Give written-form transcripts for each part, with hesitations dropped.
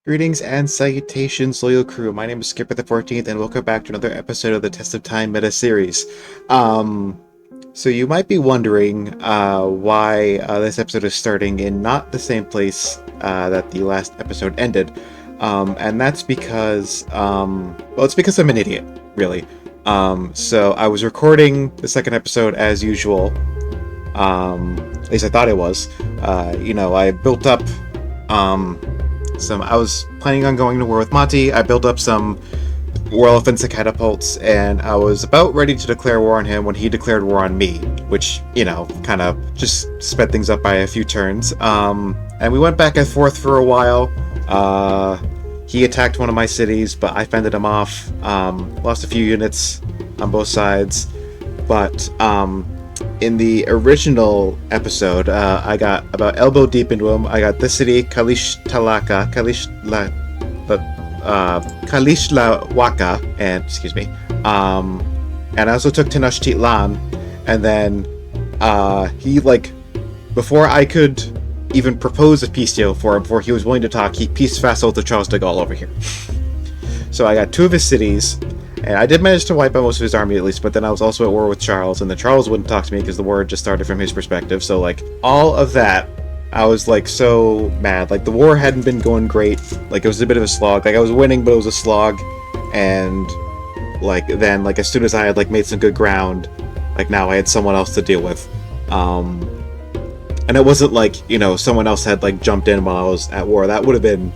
Greetings and salutations, loyal crew. My name is Skipper the 14th, and welcome back to another episode of the Test of Time Metaseries. So you might be wondering why this episode is starting in not the same place that the last episode ended, and that's because, it's because I'm an idiot, really. So I was recording the second episode as usual. At least I thought it was. I built up. I was planning on going to war with Mati. I built up some war elephants and catapults, and I was about ready to declare war on him when he declared war on me, which, kind of just sped things up by a few turns. And we went back and forth for a while. He attacked one of my cities, but I fended him off. Lost a few units on both sides, but in the original episode, I got about elbow deep into him. I got this city, Kalishtlawaka, and and I also took Tenochtitlan, and then he, before I could even propose a peace deal for him, before he was willing to talk, he peace vassaled to Charles de Gaulle over here. So I got two of his cities. And I did manage to wipe out most of his army at least, but then I was also at war with Charles, and then Charles wouldn't talk to me because the war just started from his perspective. So, all of that, I was, so mad. The war hadn't been going great. It was a bit of a slog. I was winning, but it was a slog. And, then, as soon as I had, made some good ground, now I had someone else to deal with. And it wasn't someone else had, jumped in while I was at war. That would have been,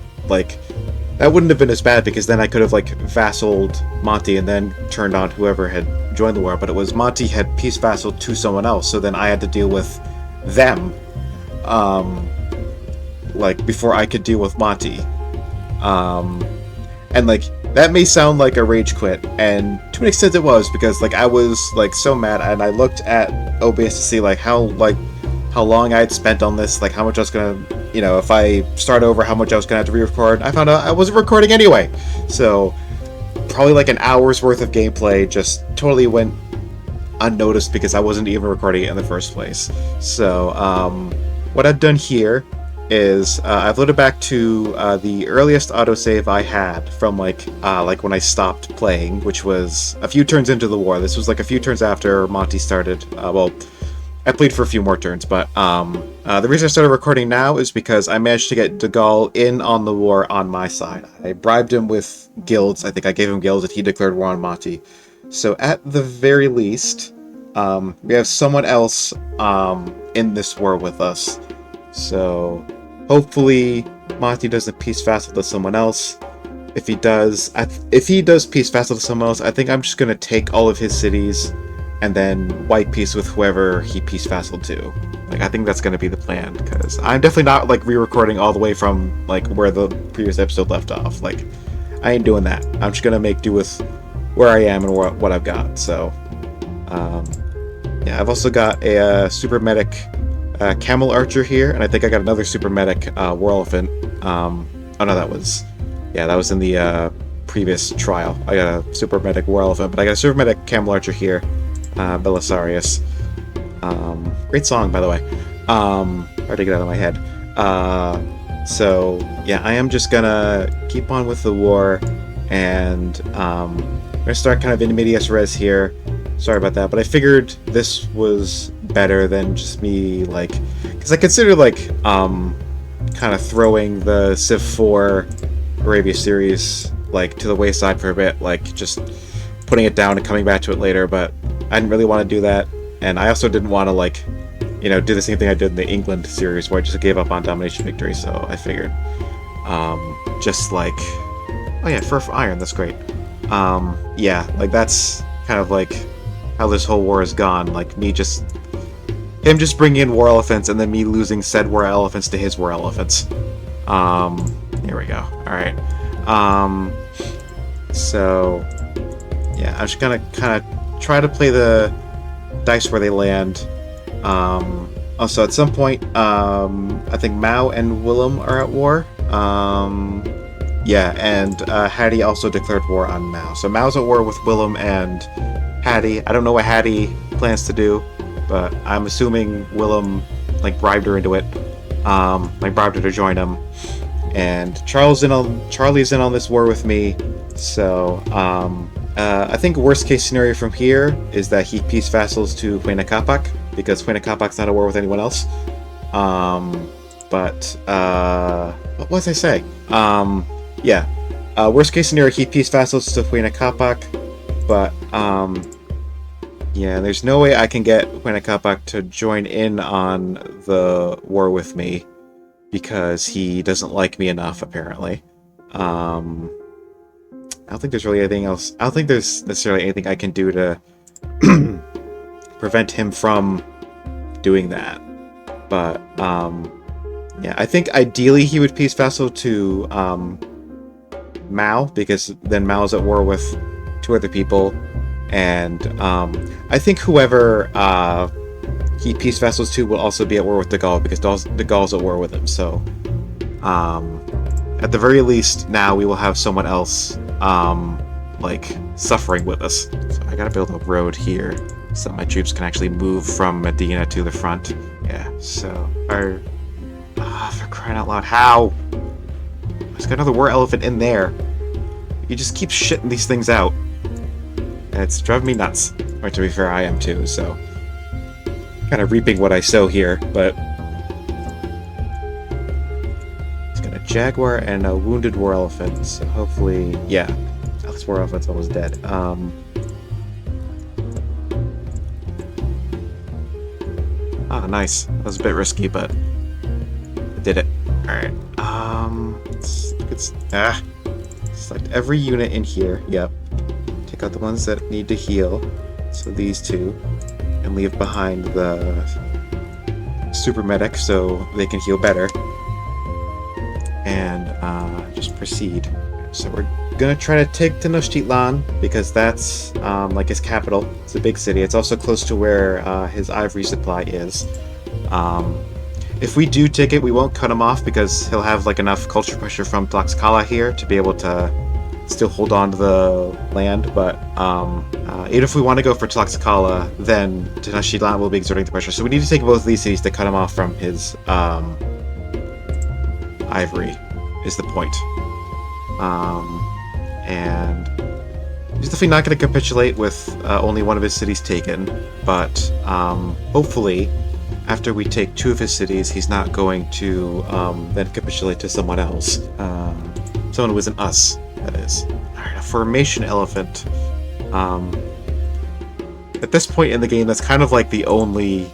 that wouldn't have been as bad, because then I could have vassaled Monty and then turned on whoever had joined the war. But it was Monty had peace vassaled to someone else, so then I had to deal with them, before I could deal with Monty. And that may sound like a rage quit, and to an extent it was, because I was so mad, and I looked at OBS to see how long I had spent on this, how much I was gonna, if I start over, how much I was gonna have to re-record. I found out I wasn't recording anyway, so probably an hour's worth of gameplay just totally went unnoticed because I wasn't even recording it in the first place. So what I've done here is I've loaded back to the earliest autosave I had from when I stopped playing, which was a few turns into the war. This was a few turns after Monty started. I played for a few more turns, but the reason I started recording now is because I managed to get de Gaulle in on the war on my side. I bribed him with guilds. I think I gave him guilds and he declared war on Monty. So at the very least, we have someone else in this war with us. So hopefully Monty doesn't peace vassal to someone else. If he does peace vassal to someone else, I think I'm just going to take all of his cities and then white peace with whoever he peace vassaled to. I think that's going to be the plan, because I'm definitely not re-recording all the way from where the previous episode left off. I ain't doing that. I'm just going to make do with where I am and what I've got. So I've also got a super medic camel archer here, and I think I got another super medic war elephant. That was in the previous trial. I got a super medic war elephant, but I got a super medic camel archer here. Belisarius. Great song, by the way. Hard to get out of my head. I am just gonna keep on with the war, and I'm gonna start kind of in medias res here. Sorry about that, but I figured this was better than just me, because I considered kind of throwing the Civ 4 Arabia series to the wayside for a bit, just putting it down and coming back to it later, but I didn't really want to do that, and I also didn't want to do the same thing I did in the England series where I just gave up on domination victory. So I figured, Fur Iron, that's great. That's kind of how this whole war has gone. Him just bringing in war elephants and then me losing said war elephants to his war elephants. Here we go. All right. I'm just gonna kind of try to play the dice where they land. Also, at some point, I think Mao and Willem are at war. Hattie also declared war on Mao. So Mao's at war with Willem and Hattie. I don't know what Hattie plans to do, but I'm assuming Willem bribed her into it. Bribed her to join him. and Charlie's in on this war with me. So I think worst case scenario from here is that he peace vassals to Huayna Capac, because Huayna Capac's not at war with anyone else. But what was I say? Yeah. Worst case scenario, he peace vassals to Huayna Capac, but yeah, there's no way I can get Huayna Capac to join in on the war with me because he doesn't like me enough, apparently. I don't think there's really anything else. I don't think there's necessarily anything I can do to prevent him from doing that. But yeah, I think ideally he would peace vassal to Mao, because then Mao's at war with two other people, and I think whoever he peace vassals to will also be at war with De Gaulle, because De Gaulle's at war with him. So at the very least, now we will have someone else like suffering with us. So I gotta build a road here so that my troops can actually move from Medina to the front. Yeah, so for crying out loud, how? There's got another war elephant in there. You just keep shitting these things out. And it's driving me nuts. Or to be fair, I am too, so kind of reaping what I sow here, but it's got a jaguar and a wounded war elephant, so hopefully, yeah, this war elephant's almost dead. Nice. That was a bit risky, but I did it. Alright. Select every unit in here. Yep. Take out the ones that need to heal. So these two. And leave behind the super medic so they can heal better. And just proceed. So we're gonna try to take Tenochtitlan because that's like his capital. It's a big city. It's also close to where his ivory supply is. If we do take it, we won't cut him off because he'll have like enough culture pressure from Tlaxcala here to be able to still hold on to the land. But even if we want to go for Tlaxcala, then Tenochtitlan will be exerting the pressure. So we need to take both of these cities to cut him off from his ivory, is the point. And he's definitely not going to capitulate with only one of his cities taken, but hopefully after we take two of his cities, he's not going to then capitulate to someone else. Someone who isn't us, that is. Alright, a formation elephant. At this point in the game, that's kind of like the only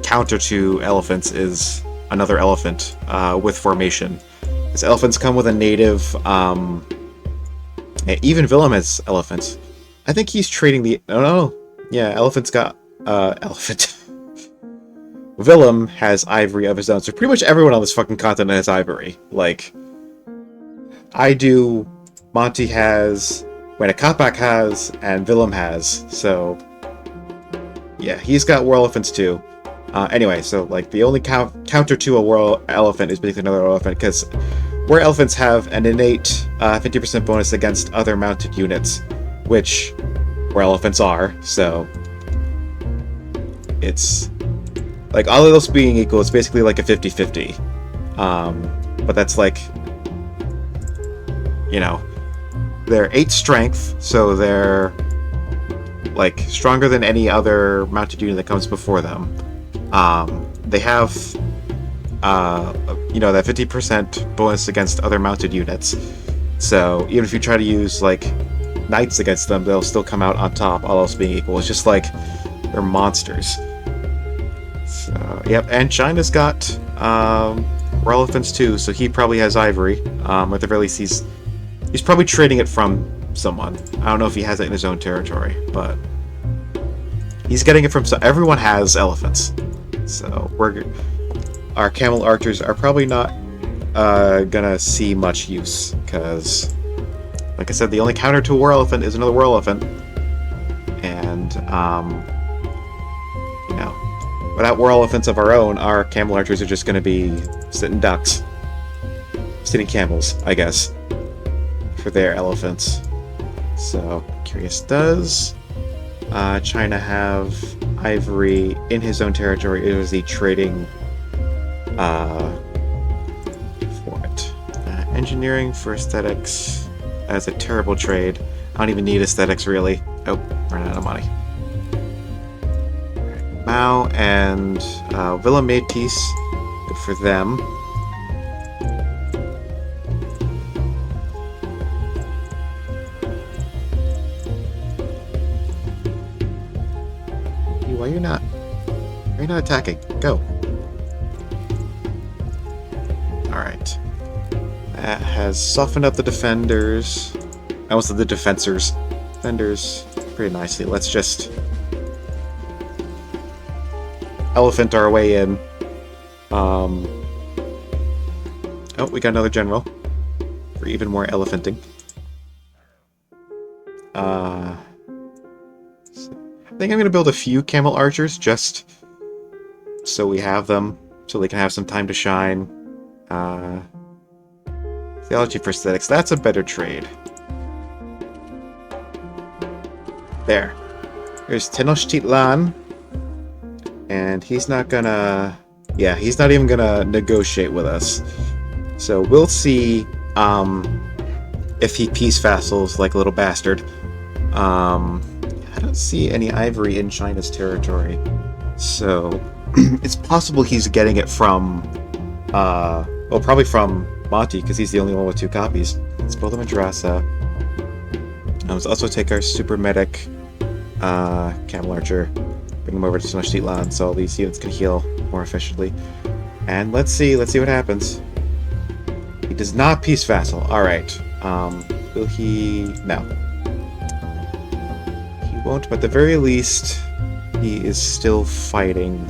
counter to elephants is another elephant with formation. Because elephants come with a native... even Willem has elephants. I think he's trading the... Oh no. Yeah, elephant's got... elephant. Willem has ivory of his own, so pretty much everyone on this fucking continent has ivory. Like, I do, Monty has, Huayna Capac has, and Willem has, so... Yeah, he's got war elephants too. Anyway, so, like, the only counter to a war elephant is basically another elephant, because war elephants have an innate 50% bonus against other mounted units, which war elephants are, so... It's... Like, all of those being equal, it's basically like a 50-50. But that's like... You know... They're 8 strength, so they're... Like, stronger than any other mounted unit that comes before them. They have... you know, that 50% bonus against other mounted units. So, even if you try to use, like, knights against them, they'll still come out on top, all else being equal. It's just like... They're monsters. So, yep, and China's got war elephants too, so he probably has ivory. At the very least, he's probably trading it from someone. I don't know if he has it in his own territory, but he's getting it from... So everyone has elephants. So our camel archers are probably not gonna see much use, because, like I said, the only counter to a war elephant is another war elephant. And, you know, without war elephants of our own, our camel archers are just going to be sitting ducks. Sitting camels, I guess, for their elephants. So, curious, does China have ivory in his own territory, or is he trading Engineering for aesthetics as a terrible trade. I don't even need aesthetics, really. Oh, ran out of money. Mao and Villa Métis. Good for them. Why are you not? Why are you not attacking? Go. Alright. That has softened up the defenders. I almost said the defensors. Defenders pretty nicely. Let's just elephant our way in. Oh, we got another general for even more elephanting. I think I'm gonna build a few camel archers just so we have them, so they can have some time to shine. Theology for aesthetics, that's a better trade. There. Here's Tenochtitlan. And he's not gonna... Yeah, he's not even gonna negotiate with us. So we'll see if he peace vassals like a little bastard. I don't see any ivory in China's territory. So it's possible he's getting it from... well, probably from Monty, because he's the only one with 2 copies. Let's build a Madrasa. Let's also take our super medic camel archer, bring him over to Tenochtitlan so all these units can heal more efficiently. And let's see what happens. He does not peace vassal. Alright. Will he... No. He won't, but at the very least, he is still fighting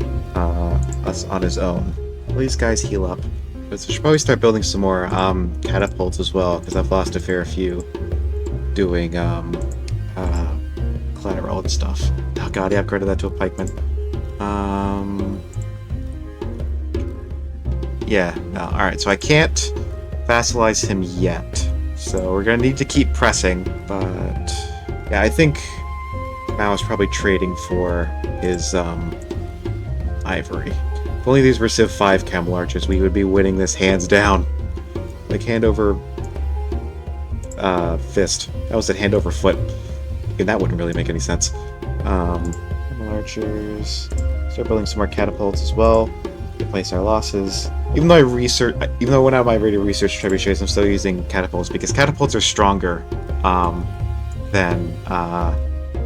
us on his own. All these guys heal up. But I should probably start building some more catapults as well, because I've lost a fair few doing collateral and stuff. Oh god, I upgraded that to a pikeman. Yeah, no, alright, so I can't vassalize him yet. So we're gonna need to keep pressing, but... Yeah, I think Mao is probably trading for his ivory. If only these were Civ 5 camel archers, we would be winning this hands down. Like hand over fist. I almost said hand over foot. And that wouldn't really make any sense. Camel archers. Start building some more catapults as well. Replace our losses. Even though I went out of my way to research trebuchets, I'm still using catapults because catapults are stronger than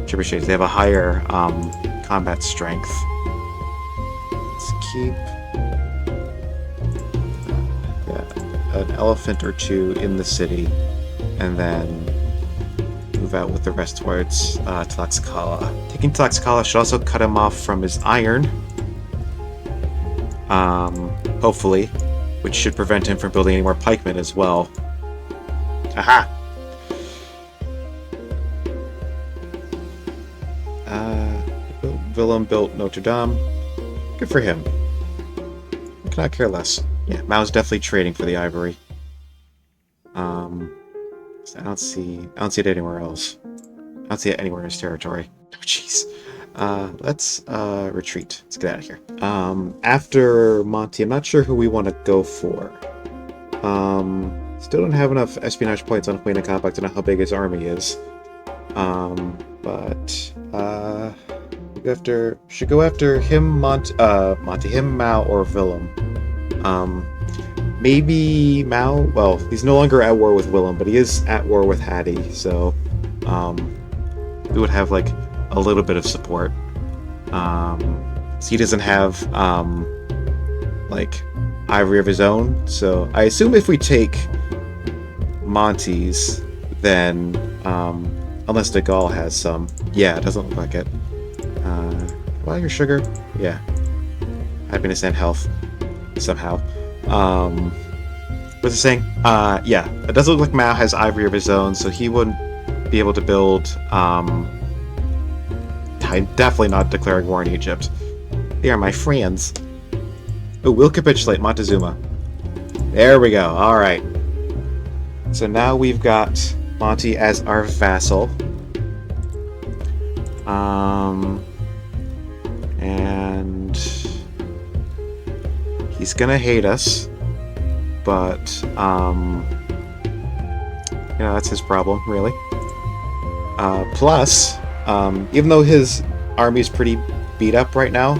trebuchets. They have a higher combat strength. Let's keep an elephant or 2 in the city, and then move out with the rest towards Tlaxcala. Taking Tlaxcala should also cut him off from his iron. Hopefully, which should prevent him from building any more pikemen as well. Aha! Willem built Notre Dame. Good for him. I cannot care less. Yeah, Mao's definitely trading for the ivory. I don't see it anywhere else. I don't see it anywhere in his territory. Oh, jeez. Let's retreat. Let's get out of here. After Monty, I'm not sure who we want to go for. Still don't have enough espionage points on Huayna Capac to know how big his army is. But should go after him, him, Mao, or Willem. Maybe Mao. Well, he's no longer at war with Willem, but he is at war with Hattie. So, we would have like a little bit of support. So he doesn't have like ivory of his own. So I assume if we take Monty's, then unless De Gaulle has some. Yeah, it doesn't look like it. Well, your sugar. Yeah. Happiness and health. Somehow. What's it saying? Yeah. It doesn't look like Mao has ivory of his own, so he wouldn't be able to build, I'm definitely not declaring war in Egypt. They are my friends. Oh, we'll capitulate, Montezuma. There we go. Alright. So now we've got Monty as our vassal. And he's gonna hate us, but that's his problem, really. Plus, even though his army is pretty beat up right now,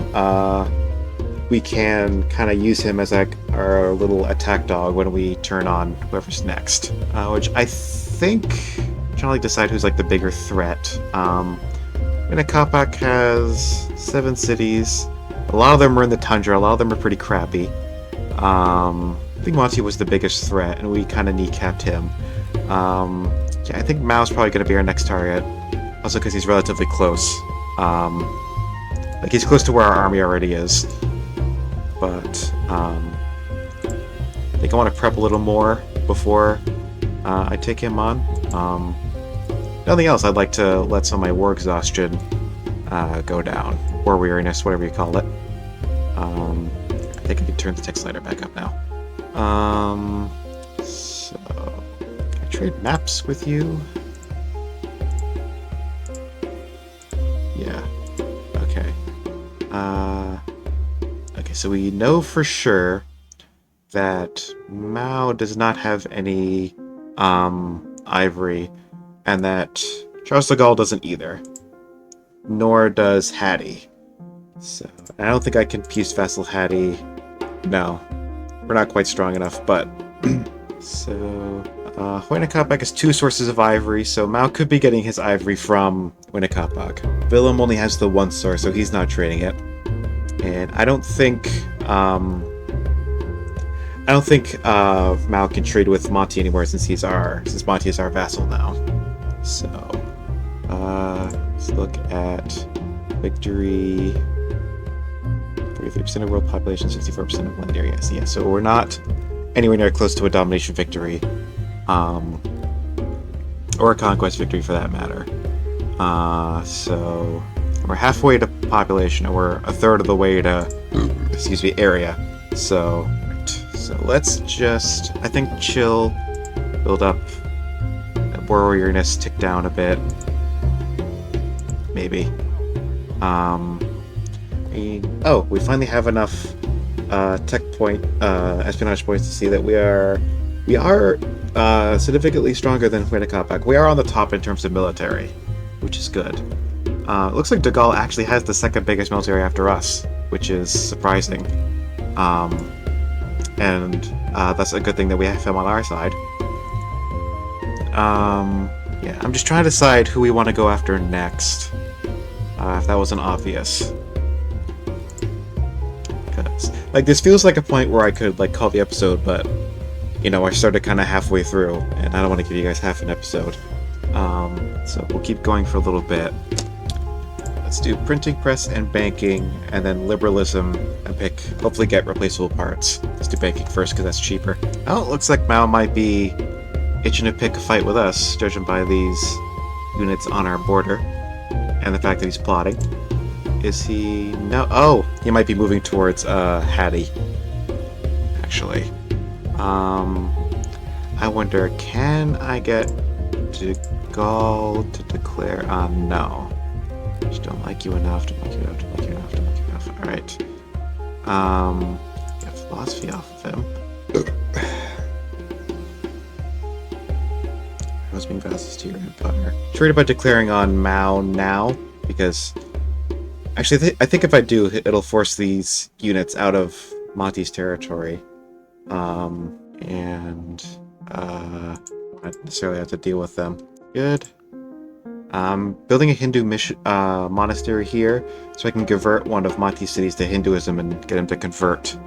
we can kind of use him as like our little attack dog when we turn on whoever's next. Which I think, I'm trying to decide who's like the bigger threat. Minakapak has 7 cities. A lot of them are in the tundra. A lot of them are pretty crappy. I think Monty was the biggest threat, and we kind of kneecapped him. Yeah, I think Mao's probably going to be our next target. Also because he's relatively close. Like, he's close to where our army already is. But, I think I want to prep a little more before I take him on. Nothing else, I'd like to let some of my war exhaustion go down. War weariness, whatever you call it. I think I can turn the text slider back up now. So... Can I trade maps with you? Yeah. Okay. Okay, so we know for sure that Mao does not have any ivory, and that Charles de Gaulle doesn't either. Nor does Hattie. So, I don't think I can peace vassal Hattie. No. We're not quite strong enough, but... So... Huayna has 2 sources of ivory, so Mao could be getting his ivory from Huayna. Willem only has the 1 source, so he's not trading it. And I don't think... Mao can trade with Monty anymore since Monty is our vassal now. So... let's look at victory. 33% of world population, 64% of land area. Yeah, so we're not anywhere near close to a domination victory. Or a conquest victory for that matter. So we're halfway to population, and we're a third of the way to area. So let's just, I think, chill, build up warrioriness, tick down a bit. Maybe. We finally have enough tech point, espionage points to see that we are significantly stronger than Huayna. We are on the top in terms of military, which is good. It looks like de Gaulle actually has the 2nd biggest military after us, which is surprising. And that's a good thing that we have him on our side. Yeah, I'm just trying to decide who we want to go after next. If that wasn't obvious. Because, like, this feels like a point where I could, like, call the episode, but, I started kind of halfway through, and I don't want to give you guys half an episode. So we'll keep going for a little bit. Let's do printing press and banking, and then liberalism, and hopefully get replaceable parts. Let's do banking first, because that's cheaper. Oh, it looks like Mao might be itching to pick a fight with us, judging by these units on our border. And the fact that he's plotting. Is he... No. Oh! He might be moving towards, Hattie. Actually. I wonder, can I get de Gaulle to declare... no. Just don't like you enough, don't like you enough, don't like you enough, don't like you enough. Alright. Get philosophy off of him. Was being vassals to your empire. Worried about declaring on Mao now, because actually I think if I do, it'll force these units out of Monty's territory, and I don't necessarily have to deal with them. Good. Building a Hindu monastery here, so I can convert one of Monty's cities to Hinduism and get him to convert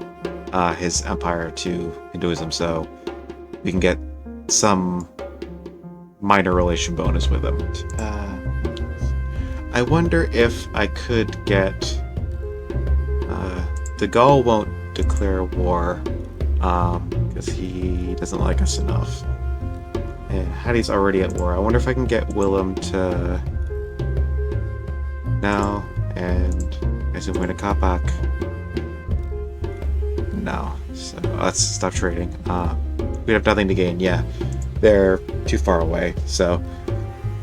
his empire to Hinduism, so we can get some minor relation bonus with him. I wonder if I could get... de Gaulle won't declare war, because he doesn't like us enough. And Hattie's already at war. I wonder if I can get Willem to... No, and I said Huayna. No, so let's stop trading. We have nothing to gain, yeah. They're too far away, so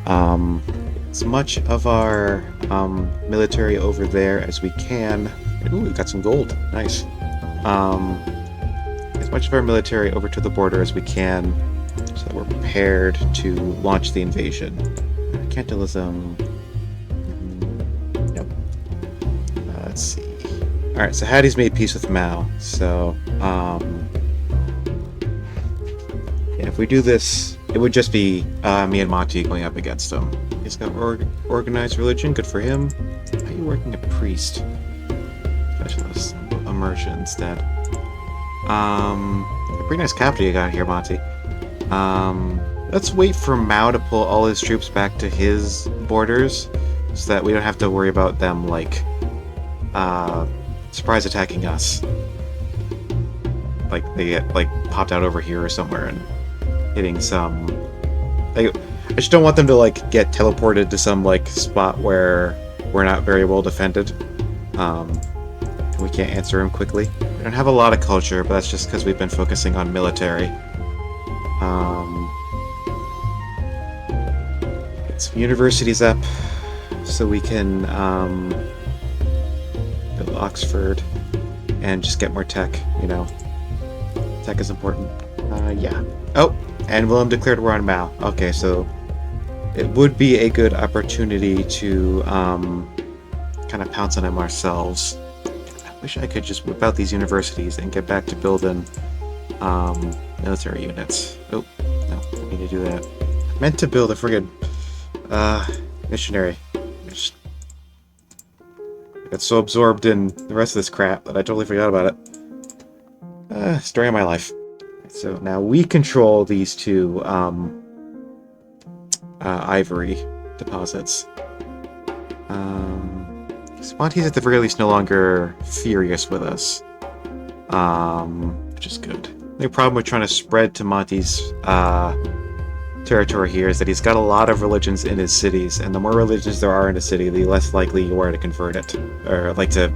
as much of our military over there as we can. Ooh, we got some gold. Nice. As much of our military over to the border as we can, so that we're prepared to launch the invasion. Mercantilism. Nope. Let's see. Alright, so Hattie's made peace with Mao, so, yeah, if we do this, it would just be me and Monty going up against him. He's got organized religion, good for him. How are you working a priest? Specialist. Immersion instead. A pretty nice capital you got here, Monty. Let's wait for Mao to pull all his troops back to his borders, so that we don't have to worry about them, like, surprise attacking us. Like, they get, like, popped out over here or somewhere and hitting some... I just don't want them to, like, get teleported to some, like, spot where we're not very well defended. We can't answer him quickly. We don't have a lot of culture, but that's just because we've been focusing on military. Get some universities up so we can build Oxford and just get more tech, you know. Tech is important. Yeah. Oh, and Willem declared war on Mao. Okay, so it would be a good opportunity to kind of pounce on him ourselves. Wish I could just whip out these universities and get back to building military units. Oh, no, I need to do that. I meant to build a friggin' missionary. I got so absorbed in the rest of this crap that I totally forgot about it. Story of my life. So now we control these two ivory deposits. Monty's at the very least no longer furious with us, which is good. The problem with trying to spread to Monty's territory here is that he's got a lot of religions in his cities, and the more religions there are in a city, the less likely you are to convert it, or like to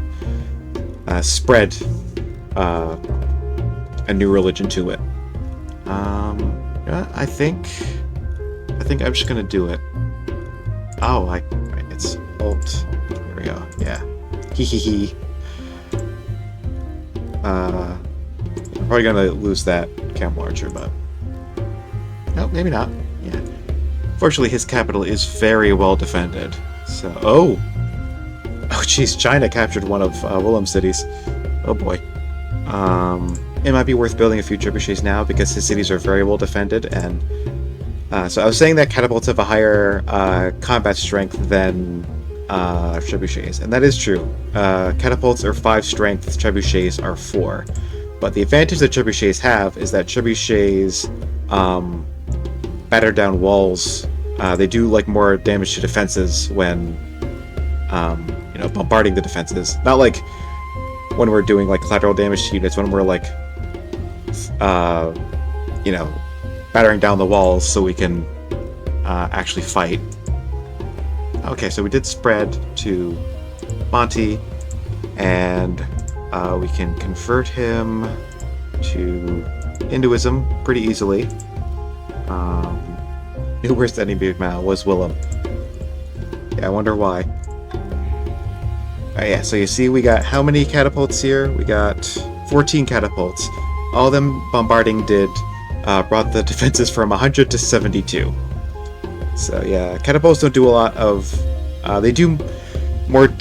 spread a new religion to it. Yeah, I think I'm just gonna do it. Oh, it's Alt. There we go. Yeah. Hee. Probably gonna lose that camp launcher, but no, maybe not. Yeah. Fortunately, his capital is very well defended. So, oh, geez, China captured one of Willem's cities. Oh boy. It might be worth building a few trebuchets now because his cities are very well defended, and so I was saying that catapults have a higher combat strength than trebuchets, and that is true. Catapults are 5 strength, trebuchets are 4. But the advantage that trebuchets have is that trebuchets batter down walls. They do like more damage to defenses when bombarding the defenses. Not like when we're doing like collateral damage to units, when we're like battering down the walls so we can actually fight. Okay, so we did spread to Monty, and we can convert him to Hinduism pretty easily. New worst enemy of Mao was Willem. Yeah, I wonder why. Yeah, so you see we got how many catapults here? We got 14 catapults. All of them bombarding brought the defenses from 100 to 72. So yeah, catapults don't do a lot of...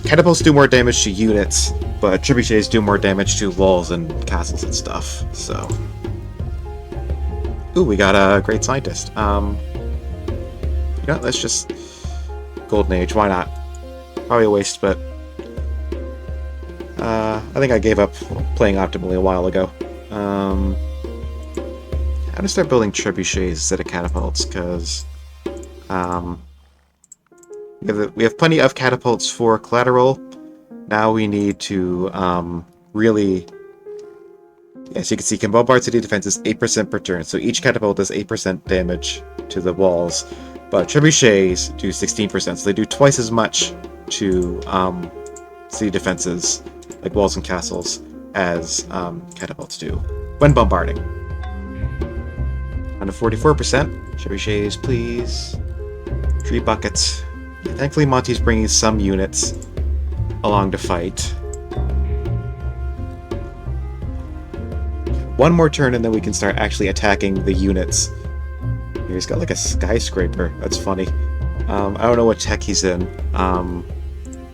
catapults do more damage to units, but trebuchets do more damage to walls and castles and stuff, so... Ooh, we got a great scientist. Let's just... Golden Age, why not? Probably a waste, but... I think I gave up playing optimally a while ago. I'm gonna start building trebuchets instead of catapults, because... we have plenty of catapults for collateral. Now we need to really... As you can see, can bombard city defenses 8% per turn, so each catapult does 8% damage to the walls. But trebuchets do 16%, so they do twice as much to city defenses, like walls and castles, as catapults do when bombarding. On to 44%. Trebuchets, please. 3 buckets. Thankfully, Monty's bringing some units along to fight. One more turn and then we can start actually attacking the units He's got like a skyscraper. That's funny. I don't know what tech he's in.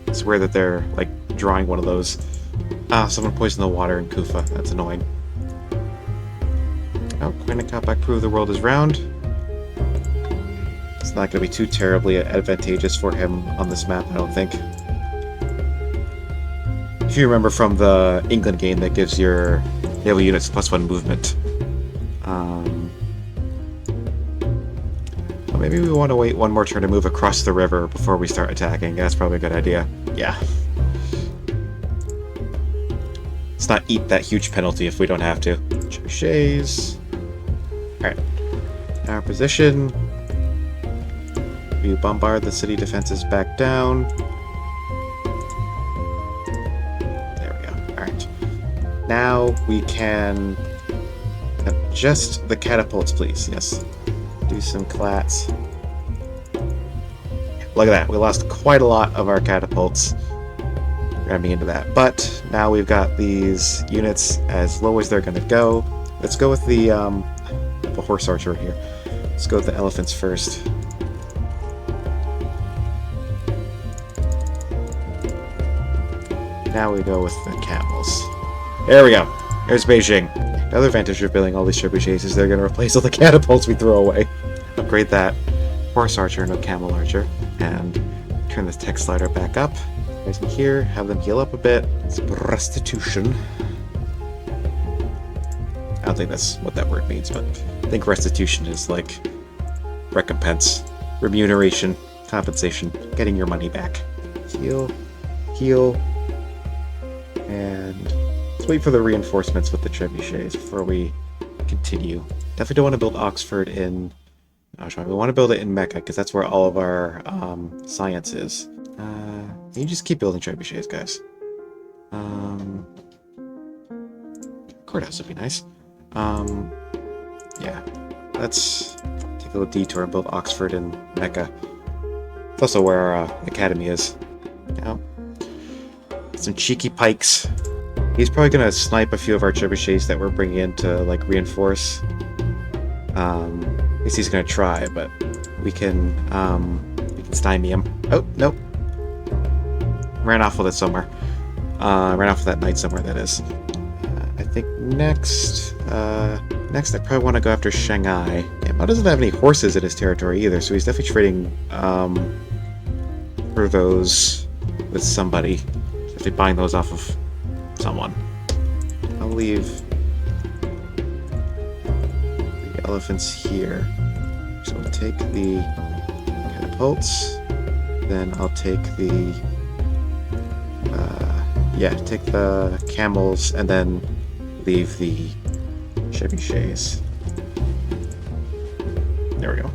It's weird that they're like drawing one of those. Ah, someone poisoned the water in Kufa. That's annoying. Oh, Queen of Kapak prove the world is round. It's not going to be too terribly advantageous for him on this map, I don't think. If you remember from the England game that gives your naval units +1 movement. Well, maybe we want to wait one more turn to move across the river before we start attacking. That's probably a good idea. Yeah. Let's not eat that huge penalty if we don't have to. Trebuchets. Alright. Our position. We bombard the city defenses back down. There we go. Alright. Now we can adjust the catapults, please. Yes. Do some clats. Look at that. We lost quite a lot of our catapults. We're going to be into that. But now we've got these units as low as they're going to go. Let's go with the horse archer here. Let's go with the elephants first. Now we go with the camels. There we go. There's Beijing. Another advantage of building all these trebuchets is they're going to replace all the catapults we throw away. Upgrade that horse archer into a camel archer. And turn this tech slider back up. Guys in here, have them heal up a bit. It's restitution. I don't think that's what that word means, but I think restitution is like recompense, remuneration, compensation, getting your money back. Heal, heal, and let's wait for the reinforcements with the trebuchets before we continue. Definitely don't want to build Oxford in... Oh, sorry, we want to build it in Mecca, because that's where all of our science is. You just keep building trebuchets, guys. Courthouse would be nice. Yeah. Let's take a little detour and build Oxford and Mecca. It's also where our academy is. Yeah. Some cheeky pikes. He's probably gonna snipe a few of our trebuchets that we're bringing in to like reinforce. At least he's gonna try, but we can stymie him. Oh nope. Ran off with it somewhere. Ran off with that knight somewhere. That is. I think next I probably want to go after Shanghai. Yeah, Mao doesn't have any horses in his territory either, so he's definitely trading for those with somebody. Definitely buying those off of someone. I'll leave the elephants here. So I'll take the catapults. Then I'll take the take the camels and then leave the trebuchets. There we go.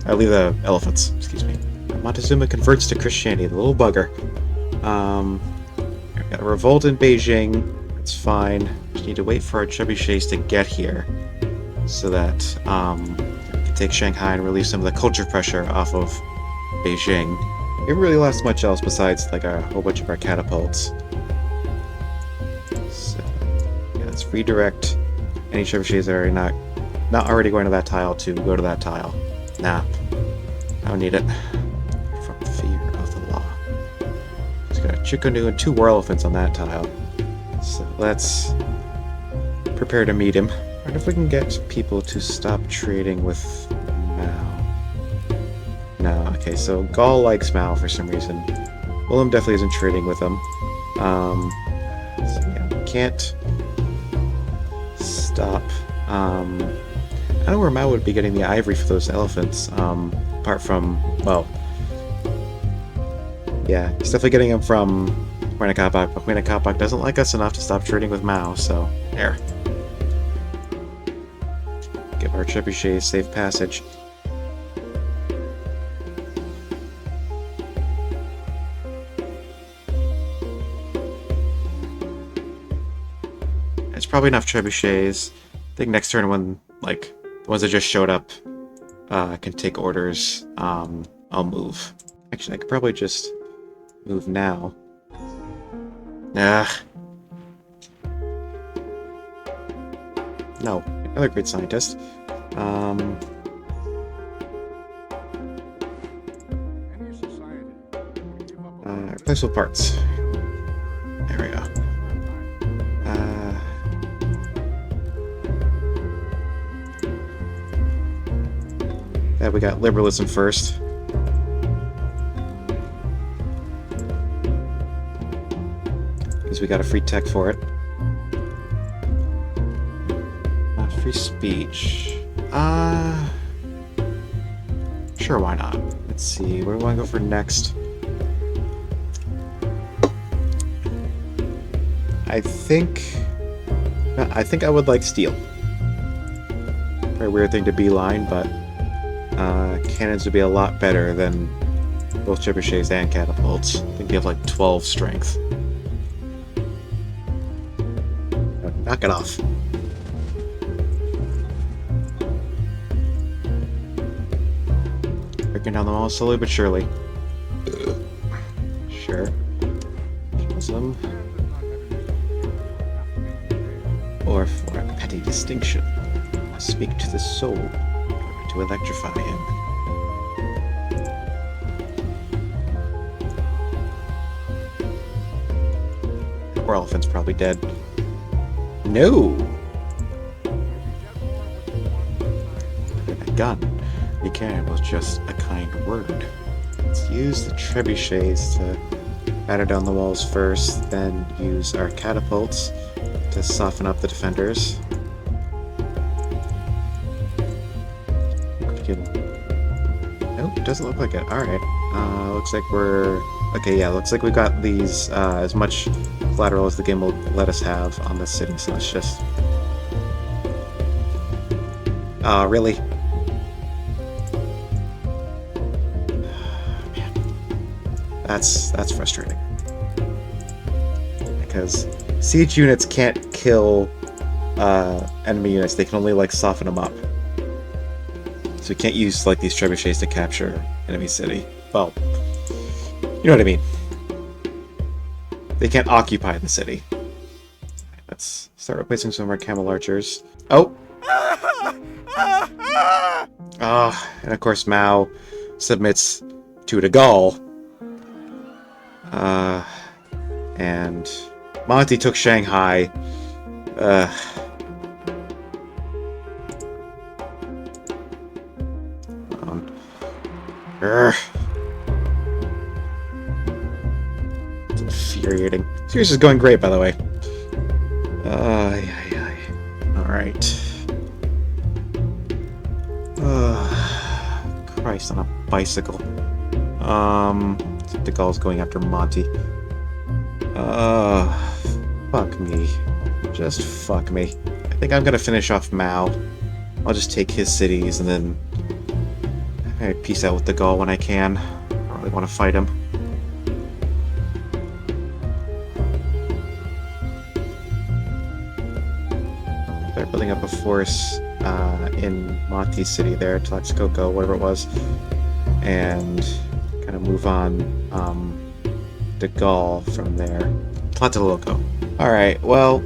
I'll leave the elephants, excuse me. Montezuma converts to Christianity, the little bugger. We've got a revolt in Beijing. It's fine. Just need to wait for our trebuchets to get here so that we can take Shanghai and relieve some of the culture pressure off of Beijing. It really lost much else besides like a whole bunch of our catapults. So yeah, let's redirect any trebuchets that are not already going to that tile to go to that tile. Nah, I don't need it. From fear of the law. Just got a Chikonu and 2 war elephants on that tile. So let's prepare to meet him. I wonder if we can get people to stop trading with Mao. No, okay, so Gaul likes Mao for some reason. Willem definitely isn't trading with him. So yeah, we can't stop. I don't know where Mao would be getting the ivory for those elephants, apart from, well, yeah, he's definitely getting them from Queen of Kapak, but Queen of Kapak doesn't like us enough to stop trading with Mao, so there. Give our trebuchets safe passage. It's probably enough trebuchets. I think next turn when, like, the ones that just showed up can take orders, I'll move. Actually, I could probably just move now. No, another great scientist. Replaceable parts. There we go. Yeah, we got liberalism first. Because we got a free tech for it. Free speech. Sure, why not? Let's see, where do we want to go for next? I think I would like steel. Probably a weird thing to beeline, but cannons would be a lot better than both trebuchets and catapults. I think they have like 12 strength. Knock it off. Breaking down the wall slowly but surely. Sure. Awesome. Or for a petty distinction, speak to the soul to electrify him. Poor elephant's probably dead. No! A gun. The cannon was just a kind word. Let's use the trebuchets to batter down the walls first, then use our catapults to soften up the defenders. Nope, doesn't look like it. Alright. Looks like we're... Okay, yeah, looks like we got these as much collateral as the game will let us have on this city, so let's just... really? Man. That's frustrating. Because siege units can't kill enemy units, they can only, like, soften them up. So we can't use, like, these trebuchets to capture enemy city. Well, you know what I mean. They can't occupy the city. Let's start replacing some of our camel archers. Oh! And of course Mao submits to De Gaulle. And Monty took Shanghai. It's infuriating. Series is going great, by the way. Alright. Christ on a bicycle. De Gaulle's going after Monty. Fuck me. Just fuck me. I think I'm gonna finish off Mao. I'll just take his cities and then peace out with De Gaulle when I can. I don't really want to fight him. They're building up a force in Monty's city there, Texcoco, whatever it was, and kind of move on De Gaulle from there. Tlatelolco. Alright, well,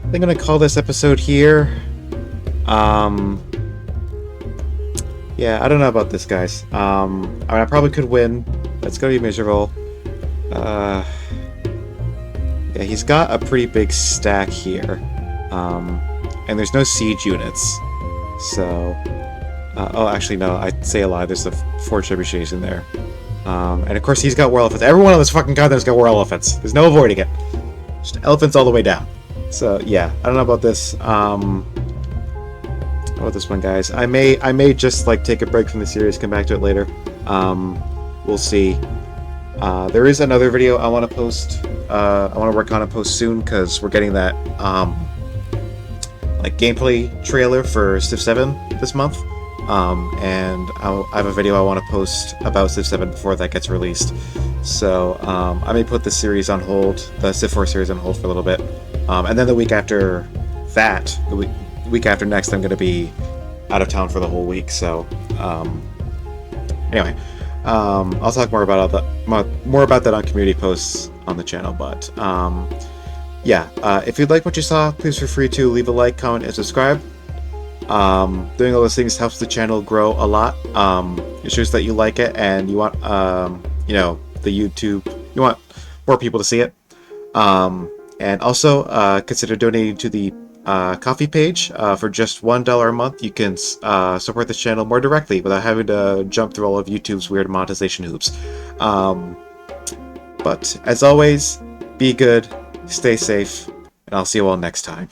I'm gonna call this episode here. Yeah, I don't know about this, guys. I mean, I probably could win, but it's gonna be miserable. Yeah, he's got a pretty big stack here. And there's no siege units. So... oh, actually, no, I say a lie. There's the 4 trebuchets in there. And of course he's got war elephants. Everyone on this fucking continent's got war elephants. There's no avoiding it. Just elephants all the way down. So, yeah, I don't know about this. How about this one, guys? I may just, like, take a break from the series, come back to it later. We'll see. There is another video I want to post. I want to work on and post soon, because we're getting that, like, gameplay trailer for Civ 7 this month. And I have a video I want to post about Civ 7 before that gets released. So, I may put the series on hold, the Civ 4 series on hold for a little bit. And then the week after that, the week after next, I'm going to be out of town for the whole week. So, anyway, I'll talk more about that on community posts on the channel. But, yeah, if you like what you saw, please feel free to leave a like, comment, and subscribe. Doing all those things helps the channel grow a lot. It shows that you like it and you want, you know, the YouTube you want more people to see it. And also consider donating to the coffee page. For just $1 a month, you can support this channel more directly without having to jump through all of YouTube's weird monetization hoops. Um, but as always, be good, stay safe, and I'll see you all next time.